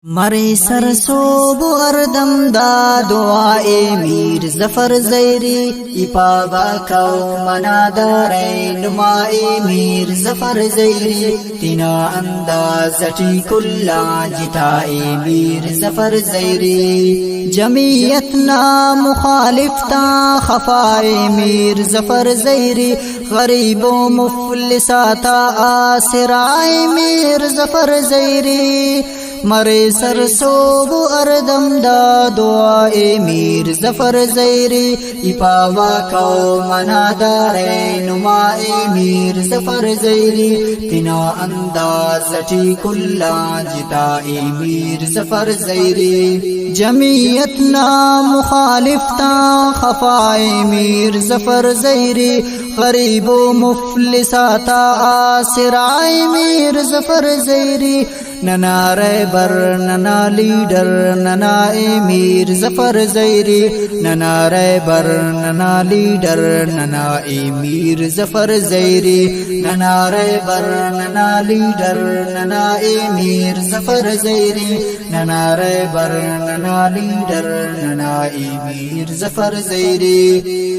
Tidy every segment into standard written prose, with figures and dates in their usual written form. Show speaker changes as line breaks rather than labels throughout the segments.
मरे सरसोब अरदम दा दुआए मीर जफर ज़ैरी इपावा कौ मनादारे नुमाए मीर जफर ज़ैरी तिना अंदाज़टी कुल्ला जिताए मीर जफर ज़ैरी जमीयतना मुखालिफता खफाए मीर जफर ज़ैरी गरीबो मुफलिसाता आसिराए मीर जफर ज़ैरी मरे सरसोब अरदम दा दुआए मीर जफर ज़ैरी इपावा कौ मनादारे नुमाए मीर जफर ज़ैरी तिना अंदाज़टी कुल्ला जिताए मीर जफर ज़ैरी जमीयतना मुखालिफता खफाए मीर जफर ज़ैरी गरीबो मुफलिसाता आसिराए मीर जफर ज़ैरी नना रहबर नना लीडर नना एमीर जफर ज़ैरी नना रहबर नना लीडर नना एमीर जफर ज़ैरी नना रहबर नना लीडर नना एमीर जफर ज़ैरी नना रहबर नना लीडर नना एमीर जफर ज़ैरी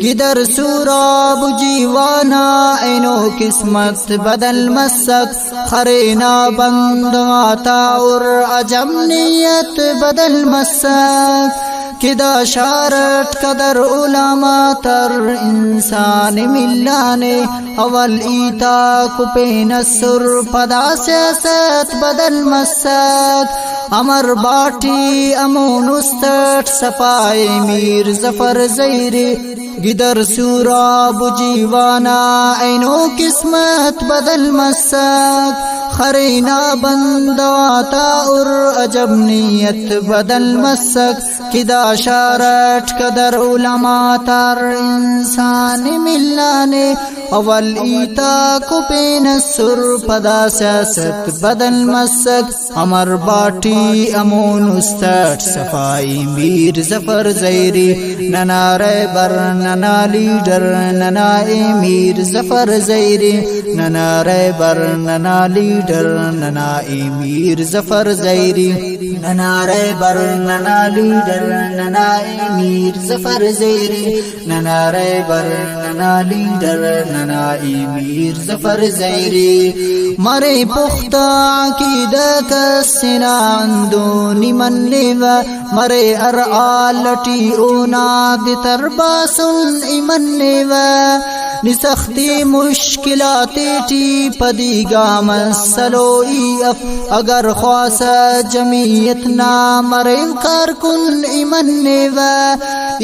किधर सूराब जीवाना ऐनो किस्मत बदल मसक खरेना बंदवा और अजमनियत बदल मसक किदा शारट कदर उलमा तर इंसान मिलाने अवल ईता कुपे नसुर पदा सियासत बदल मसक अमर बाटी अमोन उस्तट सफाए मीर जफर ज़ैरी गिदर सूरा बुजीवाना ऐनो किस्मत बदल मसक खरीना बंदवाता और अजब नीयत बदल मसक किदा शारट कदर उलमा तर इंसान मिलाने अवल ईता कुपे नसुर पदा सियासत बदल मसक अमर बाटी अमोन उस्तट सफाई मीर जफर ज़ैरी नना रहबर नना लीडर नना एमीर जफर ज़ैरी नना रहबर नना लीडर नना एमीर जफर ज़ैरी नना रहबर नना लीडर नना एमीर जफर ज़ैरी नना रहबर नना लीडर नना एमीर जफर ज़ैरी मरे पुख्ता अकीदत सिनांदोनी मन्नेवा मरे अर आलटी ओनाद तरबासुन इमन्नेवा निसख्ती मुश्किलाती पदीगा मसलोई अफ अगर ख्वासा जमीयत ना मरे कारकुन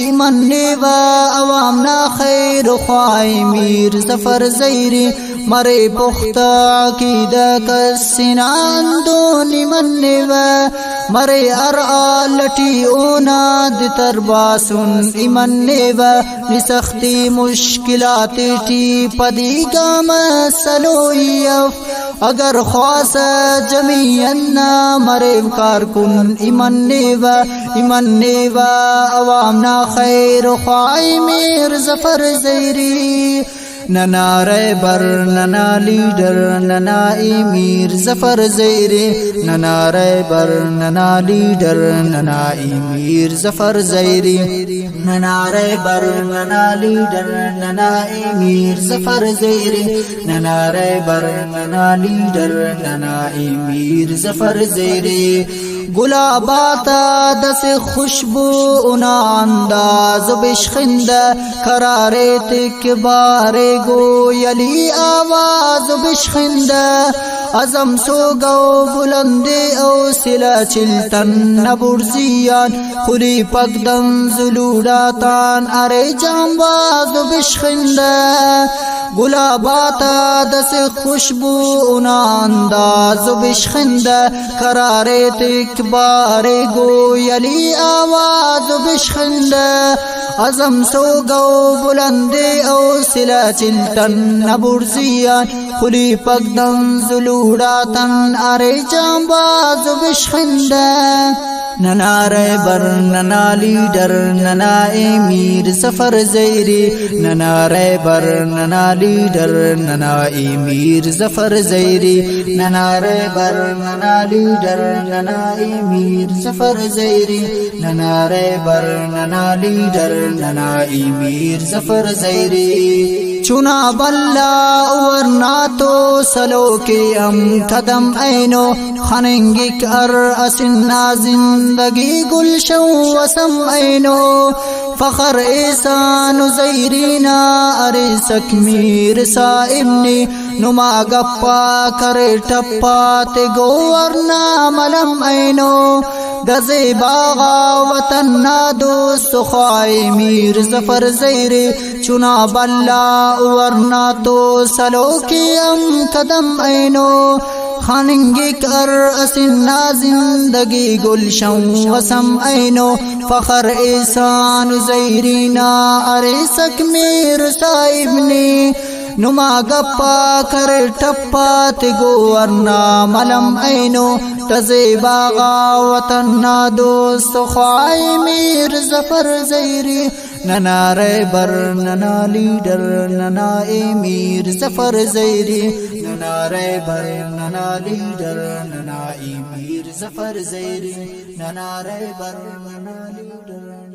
इमन्नेवा अवाम ना खैर ख्वाई मीर जफर ज़ैरी मरे पुख्ता अकीदा कसिनान दोनी मन्नेवा मरे अर आलटी ओनाद तरबासुन इमन्नेवा निसख्ती मुश्किलाती पदीगा मसलोई अफ अगर ख्वासा जमीयन्ना मरे कारकुन इमन्नेवा अवाम ना खैर ख्वाई मीर जफर ज़ैरी नना रहबर नना लीडर नना एमीर जफर ज़ैरी नना रहबर नना लीडर नना एमीर जफर ज़ैरी नना रहबर नना लीडर नना एमीर जफर ज़ैरी नना रहबर नना लीडर नना एमीर जफर ज़ैरी गुलाबाता दस खुशबू उना अंदाज बिश्खिंदा करारे तिक बारे गोयली आवाज बिश्खिंदा अज़म सो गो बुलंदे ओ सिला चिल्तन नबुर्जियान खुली पगदम जुलूडातान अरे जामबाज बिश्खिंदा गुलाबाता दस खुशबू उना अंदाज बिश्खिंदा करारे तिक बारे गोयली आवाज बिश्खिंदा अज़म सो गो बुलंदे ओ सिला चिल्तन नबुर्जियान खुली पगदम जुलूडातन अरे जामबाज बिश्खिंदा ننارے بر ننا لیڈر ننا امیر ظفر زیری ننارے بر ننا لیڈر ننا امیر ظفر زیری ننارے بر ننا لیڈر ننا امیر ظفر زیری ننارے بر ننا لیڈر ننا امیر ظفر زیری چنا بلا ورنا تو سلو کے ام قدم اینو خننگی کر اسنا زندگی گلشن وسم اینو فخر ایسان زیرینا ارسک میر سائمنی نما گپا کرے ٹپا تے گورنا ملم اینو گزے باغا وطن دوست خواہ میر ظفر زیری چنا بلا ورنا تو سلو کی ام قدم اینو خاننگی کر اسنا زندگی گلشن وسم اینو فخر ایسان زیرینا ارسک میر صاحبنی نما گپا کر ٹپا تے گورنا ملم اینو تزے باغا وطن دوست خواہ میر ظفر زیری ننارے بر ننا لیڈر ننا امیر ظفر زیری ننارے بر ننا لیڈر ننا امیر ظفر زیری ننارے بر ننا لیڈر